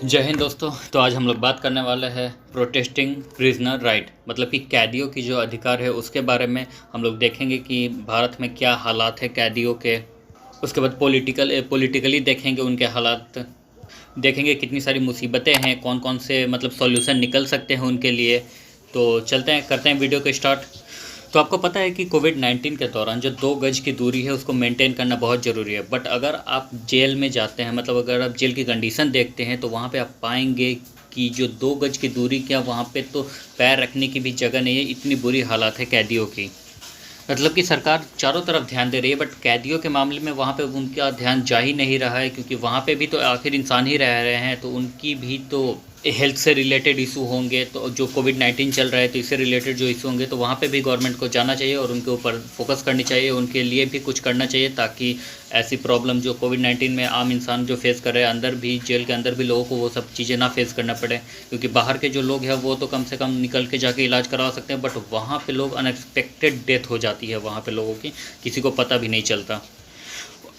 जय हिंद दोस्तों। तो आज हम लोग बात करने वाले हैं प्रोटेस्टिंग प्रिजनर राइट, मतलब कि कैदियों की जो अधिकार है उसके बारे में। हम लोग देखेंगे कि भारत में क्या हालात है कैदियों के। उसके बाद पॉलिटिकली देखेंगे उनके हालात, देखेंगे कितनी सारी मुसीबतें हैं, कौन कौन से मतलब सॉल्यूशन निकल सकते हैं उनके लिए। तो चलते हैं, करते हैं वीडियो को स्टार्ट। तो आपको पता है कि कोविड-19 के दौरान जो 2 गज की दूरी है उसको मेंटेन करना बहुत ज़रूरी है। बट अगर आप जेल में जाते हैं, मतलब अगर आप जेल की कंडीशन देखते हैं, तो वहाँ पे आप पाएंगे कि जो 2 गज की दूरी, क्या वहाँ पे तो पैर रखने की भी जगह नहीं है। इतनी बुरी हालात है कैदियों की। मतलब कि सरकार चारों तरफ ध्यान दे रही है, बट कैदियों के मामले में वहाँ पे उनका ध्यान जा ही नहीं रहा है, क्योंकि वहाँ पे भी तो आखिर इंसान ही रह रहे हैं, तो उनकी भी तो हेल्थ से रिलेटेड इशू होंगे। तो जो कोविड-19 चल रहा है तो इससे रिलेटेड जो इशू होंगे, तो वहाँ पे भी गवर्नमेंट को जाना चाहिए और उनके ऊपर फोकस करनी चाहिए, उनके लिए भी कुछ करना चाहिए, ताकि ऐसी प्रॉब्लम जो कोविड-19 में आम इंसान जो फेस कर रहे हैं, अंदर भी जेल के अंदर भी लोगों को वो सब चीज़ें ना फेस करना पड़े। क्योंकि बाहर के जो लोग हैं वो तो कम से कम निकल के जाके इलाज करवा सकते हैं, बट वहाँ पे लोग अनएक्सपेक्टेड डेथ हो जाती है वहाँ पे लोगों की, किसी को पता भी नहीं चलता।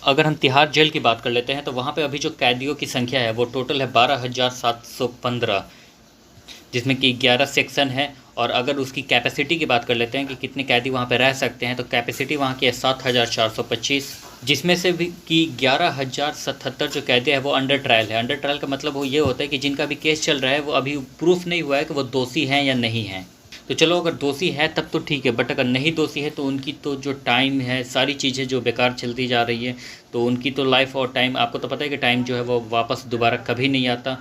अगर हम तिहाड़ जेल की बात कर लेते हैं, तो वहाँ पे अभी जो कैदियों की संख्या है वो टोटल है 12,715, जिसमें कि 11 सेक्शन है। और अगर उसकी कैपेसिटी की बात कर लेते हैं कि कितने कैदी वहाँ पे रह सकते हैं, तो कैपेसिटी वहाँ की है 7,425, जिसमें से भी कि 11,077 जो कैदी है वो अंडर ट्रायल है। अंडर ट्रायल का मतलब वो ये होता है कि जिनका भी केस चल रहा है वो अभी प्रूफ नहीं हुआ है कि वो दोषी हैं या नहीं हैं। तो चलो, अगर दोषी है तब तो ठीक है, बट अगर नहीं दोषी है तो उनकी तो जो टाइम है, सारी चीज़ें जो बेकार चलती जा रही है, तो उनकी तो लाइफ और टाइम, आपको तो पता है कि टाइम जो है वो वापस दोबारा कभी नहीं आता।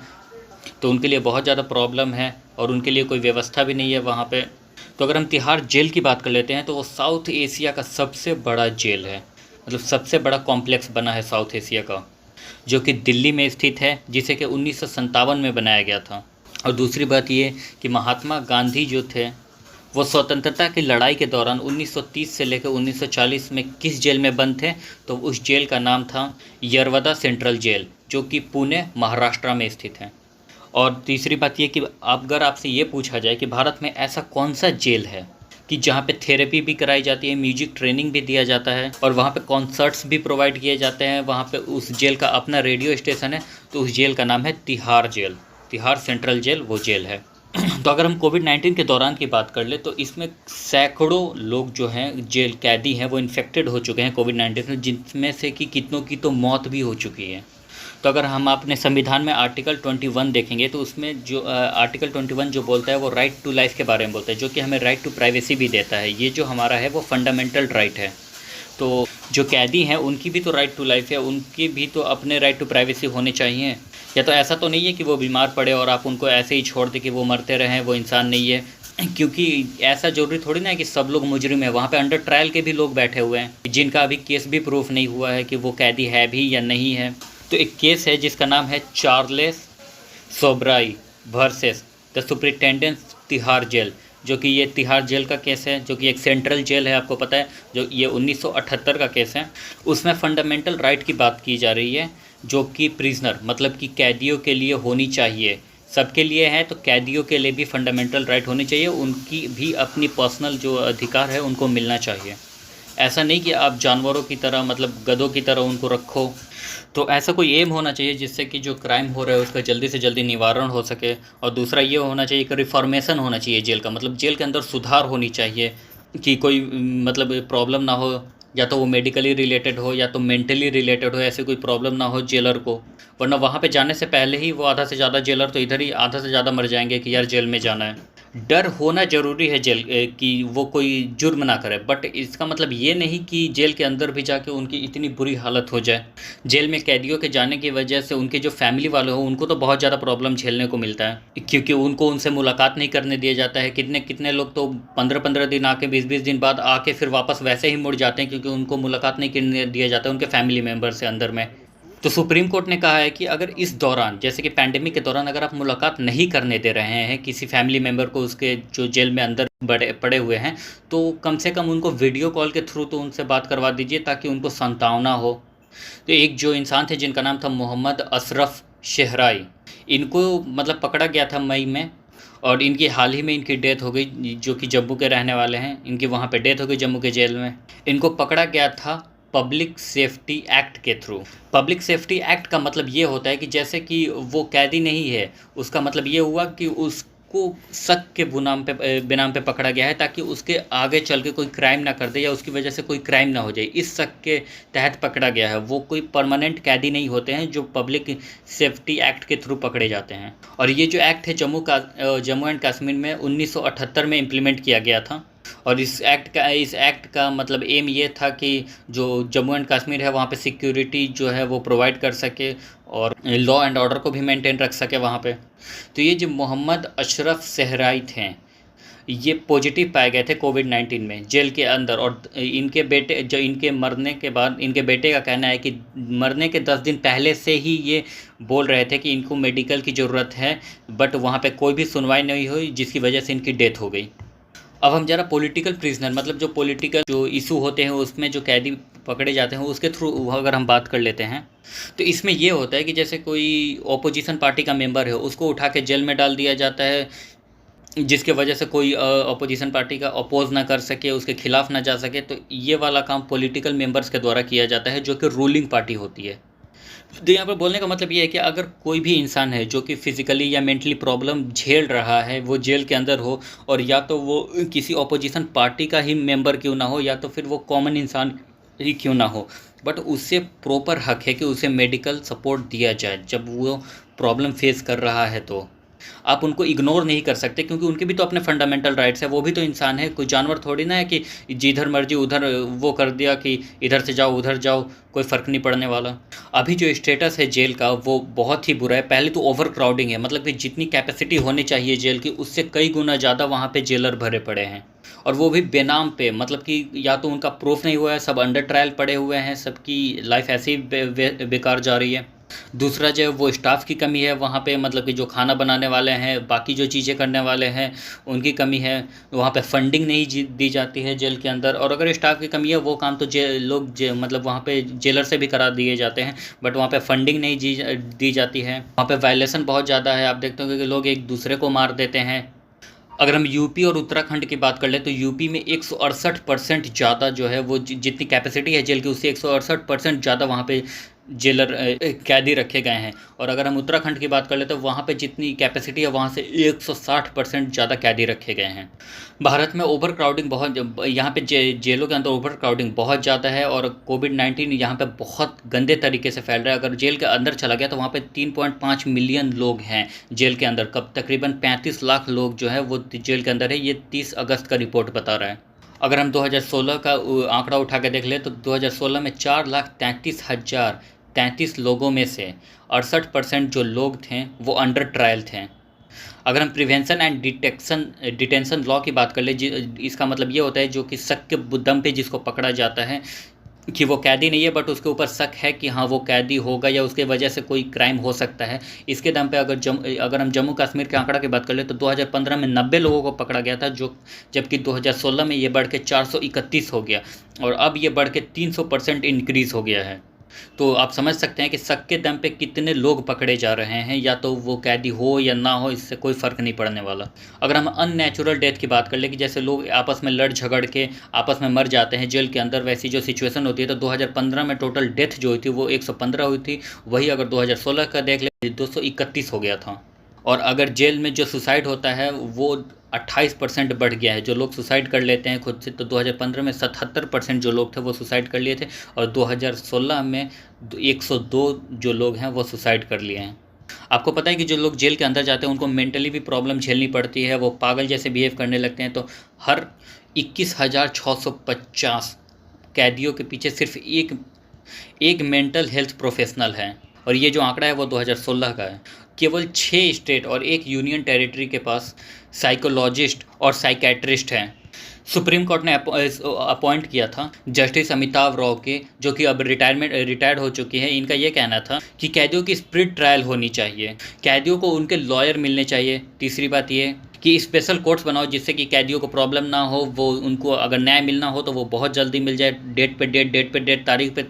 तो उनके लिए बहुत ज़्यादा प्रॉब्लम है और उनके लिए कोई व्यवस्था भी नहीं है वहाँ पे। तो अगर हम तिहाड़ जेल की बात कर लेते हैं, तो वो साउथ एशिया का सबसे बड़ा जेल है, मतलब सबसे बड़ा कॉम्प्लेक्स बना है साउथ एशिया का, जो कि दिल्ली में स्थित है, जिसे कि 1957 में बनाया गया था। और दूसरी बात ये कि महात्मा गांधी जो थे वो स्वतंत्रता की लड़ाई के दौरान 1930 से लेकर 1940 में किस जेल में बंद थे, तो उस जेल का नाम था यरवदा सेंट्रल जेल, जो कि पुणे महाराष्ट्र में स्थित है। और तीसरी बात ये कि अगर आपसे ये पूछा जाए कि भारत में ऐसा कौन सा जेल है कि जहाँ पे थेरेपी भी कराई जाती है, म्यूजिक ट्रेनिंग भी दिया जाता है और वहाँ पे कॉन्सर्ट्स भी प्रोवाइड किए जाते हैं, वहाँ पे उस जेल का अपना रेडियो स्टेशन है, तो उस जेल का नाम है Tihar jail. Tihar central jail वो जेल है। तो अगर हम कोविड-19 के दौरान की बात कर ले, तो इसमें सैकड़ों लोग जो हैं जेल कैदी हैं वो इन्फेक्टेड हो चुके हैं कोविड-19 में, जिनमें से कि कितनों की तो मौत भी हो चुकी है। तो अगर हम अपने संविधान में आर्टिकल 21 देखेंगे, तो उसमें जो आर्टिकल 21 जो बोलता है वो राइट टू लाइफ के बारे में बोलता है, जो कि हमें राइट टू प्राइवेसी भी देता है। ये जो हमारा है वो फंडामेंटल राइट है। तो जो कैदी हैं उनकी भी तो राइट टू लाइफ है, उनकी भी तो अपने राइट टू प्राइवेसी होने चाहिए। या तो ऐसा तो नहीं है कि वो बीमार पड़े और आप उनको ऐसे ही छोड़ दें कि वो मरते रहें, वो इंसान नहीं है। क्योंकि ऐसा ज़रूरी थोड़ी ना है कि सब लोग मुजरिम हैं। वहाँ पे अंडर ट्रायल के भी लोग बैठे हुए हैं, जिनका अभी केस भी प्रूफ नहीं हुआ है कि वो कैदी है भी या नहीं है। तो एक केस है जिसका नाम है चार्ल्स सोब्राई versus the superintendent Tihar jail, जो कि ये तिहाड़ जेल का केस है, जो कि एक सेंट्रल जेल है, आपको पता है, जो ये 1978 का केस है। उसमें फंडामेंटल राइट की बात की जा रही है, जो कि प्रिजनर मतलब कि कैदियों के लिए होनी चाहिए। सबके लिए है तो कैदियों के लिए भी फंडामेंटल राइट होनी चाहिए, उनकी भी अपनी पर्सनल जो अधिकार है उनको मिलना चाहिए। ऐसा नहीं कि आप जानवरों की तरह, मतलब गधों की तरह उनको रखो। तो ऐसा कोई एम होना चाहिए जिससे कि जो क्राइम हो रहा है उसका जल्दी से जल्दी निवारण हो सके। और दूसरा ये होना चाहिए कि रिफॉर्मेशन होना चाहिए जेल का, मतलब जेल के अंदर सुधार होनी चाहिए कि कोई मतलब प्रॉब्लम ना हो, या तो वो मेडिकली रिलेटेड हो या तो मेंटली रिलेटेड हो, ऐसे कोई प्रॉब्लम ना हो जेलर को। वरना वहाँ पे जाने से पहले ही वो आधा से ज़्यादा जेलर तो इधर ही आधा से ज़्यादा मर जाएंगे कि यार जेल में जाना है। डर होना ज़रूरी है जेल कि वो कोई जुर्म ना करे, बट इसका मतलब ये नहीं कि जेल के अंदर भी जाके उनकी इतनी बुरी हालत हो जाए। जेल में कैदियों के जाने की वजह से उनके जो फैमिली वाले हो उनको तो बहुत ज़्यादा प्रॉब्लम झेलने को मिलता है, क्योंकि उनको उनसे मुलाकात नहीं करने दिया जाता है। कितने कितने लोग तो 15-15 दिन आके, 20-20 दिन बाद आके फिर वापस वैसे ही मुड़ जाते हैं, क्योंकि उनको मुलाकात नहीं करने दिया जाता है उनके फैमिली मेम्बर से अंदर में। तो सुप्रीम कोर्ट ने कहा है कि अगर इस दौरान, जैसे कि पैंडेमिक के दौरान, अगर आप मुलाकात नहीं करने दे रहे हैं किसी फैमिली मेम्बर को, उसके जो जेल में अंदर बड़े पड़े हुए हैं, तो कम से कम उनको वीडियो कॉल के थ्रू तो उनसे बात करवा दीजिए, ताकि उनको सांत्वना हो। तो एक जो इंसान थे जिनका नाम था मोहम्मद अशरफ शेहराई, इनको मतलब पकड़ा गया था मई में, और इनकी हाल ही में इनकी डेथ हो गई, जो कि जम्मू के रहने वाले हैं। इनकी वहाँ पे डेथ हो गई जम्मू के जेल में। इनको पकड़ा गया था पब्लिक सेफ्टी एक्ट के थ्रू। पब्लिक सेफ्टी एक्ट का मतलब ये होता है कि जैसे कि वो कैदी नहीं है, उसका मतलब ये हुआ कि उसको शक के बिनाम पे पकड़ा गया है, ताकि उसके आगे चल के कोई क्राइम ना कर दे या उसकी वजह से कोई क्राइम ना हो जाए, इस शक के तहत पकड़ा गया है। वो कोई परमानेंट कैदी नहीं होते हैं जो पब्लिक सेफ्टी एक्ट के थ्रू पकड़े जाते हैं। और ये जो एक्ट है जम्मू एंड कश्मीर में 1978 में इम्प्लीमेंट किया गया था। और इस एक्ट का मतलब एम ये था कि जो जम्मू एंड कश्मीर है वहाँ पे सिक्योरिटी जो है वो प्रोवाइड कर सके और लॉ एंड ऑर्डर को भी मेंटेन रख सके वहाँ पे। तो ये जो मोहम्मद अशरफ सहराई थे, ये पॉजिटिव पाए गए थे कोविड-19 में जेल के अंदर। और इनके बेटे जो इनके मरने के बाद, इनके बेटे का कहना है कि मरने के 10 दिन पहले से ही ये बोल रहे थे कि इनको मेडिकल की ज़रूरत है, बट वहाँ पे कोई भी सुनवाई नहीं हुई, जिसकी वजह से इनकी डेथ हो गई। अब हम ज़रा पॉलिटिकल प्रिजनर, मतलब जो पॉलिटिकल जो इशू होते हैं उसमें जो कैदी पकड़े जाते हैं उसके थ्रू अगर हम बात कर लेते हैं, तो इसमें ये होता है कि जैसे कोई ऑपोजिशन पार्टी का मेंबर है, उसको उठा के जेल में डाल दिया जाता है, जिसके वजह से कोई ऑपोजिशन पार्टी का अपोज ना कर सके, उसके खिलाफ ना जा सके। तो ये वाला काम पॉलिटिकल मेंबर्स के द्वारा किया जाता है, जो कि रूलिंग पार्टी होती है। तो यहाँ पर बोलने का मतलब ये है कि अगर कोई भी इंसान है जो कि फिज़िकली या मेंटली प्रॉब्लम झेल रहा है, वो जेल के अंदर हो, और या तो वो किसी ऑपोजिशन पार्टी का ही मेंबर क्यों ना हो, या तो फिर वो कॉमन इंसान ही क्यों ना हो, बट उससे प्रॉपर हक है कि उसे मेडिकल सपोर्ट दिया जाए जब वो प्रॉब्लम फेस कर रहा है। तो आप उनको इग्नोर नहीं कर सकते, क्योंकि उनके भी तो अपने फंडामेंटल राइट्स है, वो भी तो इंसान है, कोई जानवर थोड़ी ना है कि जिधर मर्जी उधर वो कर दिया कि इधर से जाओ उधर जाओ, कोई फ़र्क नहीं पड़ने वाला। अभी जो स्टेटस है जेल का वो बहुत ही बुरा है। पहले तो ओवर क्राउडिंग है, मतलब कि जितनी कैपेसिटी होनी चाहिए जेल की उससे कई गुना ज़्यादा वहाँ पे जेलर भरे पड़े हैं, और वो भी बेनाम पे, मतलब कि या तो उनका प्रूफ नहीं हुआ है, सब अंडर ट्रायल पड़े हुए हैं, सबकी लाइफ ऐसे ही बेकार जा रही है। दूसरा जो है वो स्टाफ की कमी है वहाँ पे, मतलब कि जो खाना बनाने वाले हैं, बाकी जो चीज़ें करने वाले हैं, उनकी कमी है। वहाँ पे फंडिंग नहीं दी जाती है जेल के अंदर, और अगर स्टाफ की कमी है वो काम तो मतलब वहाँ पे जेलर से भी करा दिए जाते हैं, बट वहाँ पे फंडिंग नहीं दी जाती है। वहाँ पे वायलेशन बहुत ज़्यादा है, आप देखते होंगे कि लोग एक दूसरे को मार देते हैं। अगर हम यूपी और उत्तराखंड की बात कर लें तो यूपी में 168% ज़्यादा जो है वो जितनी कैपेसिटी है जेल की उससे 168% ज़्यादा वहाँ पे जेलर कैदी रखे गए हैं। और अगर हम उत्तराखंड की बात कर लें तो वहाँ पे जितनी कैपेसिटी है वहाँ से 160% ज़्यादा कैदी रखे गए हैं। भारत में ओवर क्राउडिंग बहुत, यहाँ पे जेलों के अंदर ओवर क्राउडिंग बहुत ज़्यादा है, और कोविड-19 यहाँ पे बहुत गंदे तरीके से फैल रहा है। अगर जेल के अंदर चला गया तो वहाँ पे 3.5 मिलियन लोग हैं जेल के अंदर, कब तकरीबन 35 लाख लोग जो है वो जेल के अंदर है। ये 30 अगस्त का रिपोर्ट बता रहा है। अगर हम 2016 का आंकड़ा उठा के देख लें तो 2016 में 4,33,033 लोगों में से 68% जो लोग थे वो अंडर ट्रायल थे। अगर हम प्रिवेंशन एंड डिटेंशन लॉ की बात कर ले, इसका मतलब ये होता है जो कि शक के दम पे जिसको पकड़ा जाता है कि वो कैदी नहीं है, बट उसके ऊपर शक है कि हाँ वो कैदी होगा या उसके वजह से कोई क्राइम हो सकता है, इसके दम पे अगर हम जम्मू कश्मीर के आंकड़ा की बात कर ले तो 2015 में 90 लोगों को पकड़ा गया था, जबकि 2016 में ये बढ़ के 431 हो गया, और अब ये बढ़ के 300% इंक्रीज़ हो गया है। तो आप समझ सकते हैं कि शक के दम पे कितने लोग पकड़े जा रहे हैं, या तो वो कैदी हो या ना हो, इससे कोई फ़र्क नहीं पड़ने वाला। अगर हम अननेचुरल डेथ की बात कर ले कि जैसे लोग आपस में लड़ झगड़ के आपस में मर जाते हैं जेल के अंदर, वैसी जो सिचुएशन होती है, तो 2015 में टोटल डेथ जो हुई थी वो 115 हुई थी। वही अगर 2016 का देख ले 231 हो गया था। और अगर जेल में जो सुसाइड होता है वो 28% बढ़ गया है, जो लोग सुसाइड कर लेते हैं खुद से। तो 2015 में 77% जो लोग थे वो सुसाइड कर लिए थे, और 2016 में 102 जो लोग हैं वो सुसाइड कर लिए हैं। आपको पता है कि जो लोग जेल के अंदर जाते हैं उनको मेंटली भी प्रॉब्लम झेलनी पड़ती है, वो पागल जैसे बिहेव करने लगते हैं। तो हर 21,650 कैदियों के पीछे सिर्फ एक मेंटल हेल्थ प्रोफेशनल है, और ये जो आंकड़ा है वो 2016 का है। केवल 6 स्टेट और 1 यूनियन टेरिटरी के पास साइकोलॉजिस्ट और साइकेट्रिस्ट हैं। सुप्रीम कोर्ट ने अपॉइंट किया था जस्टिस अमिताभ रॉय के, जो कि अब रिटायर्ड हो चुकी है। इनका ये कहना था कि कैदियों की स्प्लिट ट्रायल होनी चाहिए, कैदियों को उनके लॉयर मिलने चाहिए। तीसरी बात ये कि स्पेशल कोर्ट्स बनाओ जिससे कि कैदियों को प्रॉब्लम ना हो, वो उनको अगर न्याय मिलना हो तो वो बहुत जल्दी मिल जाए, डेट पे डेट, तारीख पे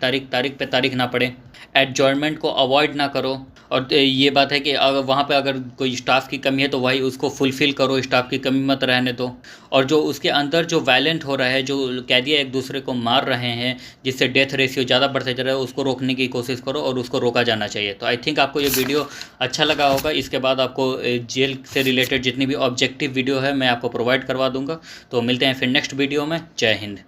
तारीख ना पड़े। एडजॉर्नमेंट को अवॉइड ना करो। और ये बात है कि अगर वहाँ पे अगर कोई स्टाफ की कमी है तो वही उसको फुलफ़िल करो, स्टाफ की कमी मत रहने दो। और जो उसके अंदर जो वायलेंट हो रहा है, जो कैदी एक दूसरे को मार रहे हैं, जिससे डेथ रेशियो ज़्यादा बढ़ते जा रहा है, उसको रोकने की कोशिश करो और उसको रोका जाना चाहिए। तो आई थिंक आपको ये वीडियो अच्छा लगा होगा। इसके बाद आपको जेल से रिलेटेड जितनी भी ऑब्जेक्टिव वीडियो है मैं आपको प्रोवाइड करवा दूँगा। तो मिलते हैं फिर नेक्स्ट वीडियो में। जय हिंद।